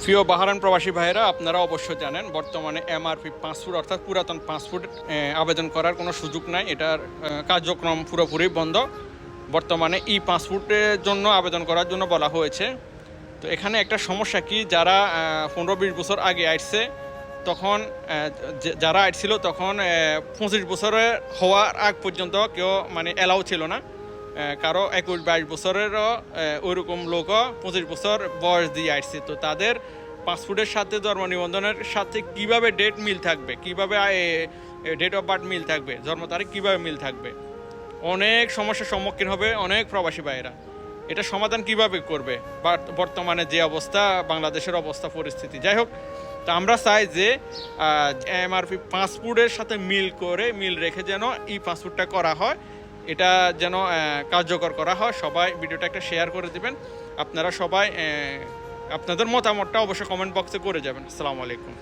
প্রিয় বাহারান প্রবাসী ভাইয়েরা, আপনারা অবশ্যই জানেন বর্তমানে এমআরপি পাসপোর্ট অর্থাৎ পুরাতন পাসপোর্ট আবেদন করার কোনো সুযোগ নাই। এটার কার্যক্রম পুরোপুরি বন্ধ। বর্তমানে ই পাসপোর্টের জন্য আবেদন করার জন্য বলা হয়েছে। তো এখানে একটা সমস্যা কি, যারা 15-20 বছর আগে আসছে তখন যারা আসছিল তখন 25 বছরের হওয়ার আগ পর্যন্ত কেউ মানে অ্যালাউ ছিল না। কারো 21-22 বছরেরও ওইরকম লোকও 25 বছর বয়স দিয়ে আসছে। তো তাদের পাসপোর্টের সাথে জন্ম নিবন্ধনের সাথে কিভাবে ডেট মিল থাকবে, কিভাবে ডেট অফ বার্থ মিল থাকবে, জন্ম তারিখ কীভাবে মিল থাকবে, অনেক সমস্যার সম্মুখীন হবে অনেক প্রবাসী ভাইয়েরা। এটা সমাধান কিভাবে করবে বর্তমানে যে অবস্থা, বাংলাদেশের অবস্থা পরিস্থিতি। যাই হোক, তা আমরা চাই যে এমআরপি পাসপোর্টের সাথে মিল রেখে যেন ই পাসপোর্টটা করা হয়, এটা যেন কার্যকর করা হয়। সবাই ভিডিওটা একটা শেয়ার করে দিবেন। আপনারা সবাই আপনাদের মতামতটা অবশ্যই কমেন্ট বক্সে করে যাবেন। আসসালামু আলাইকুম।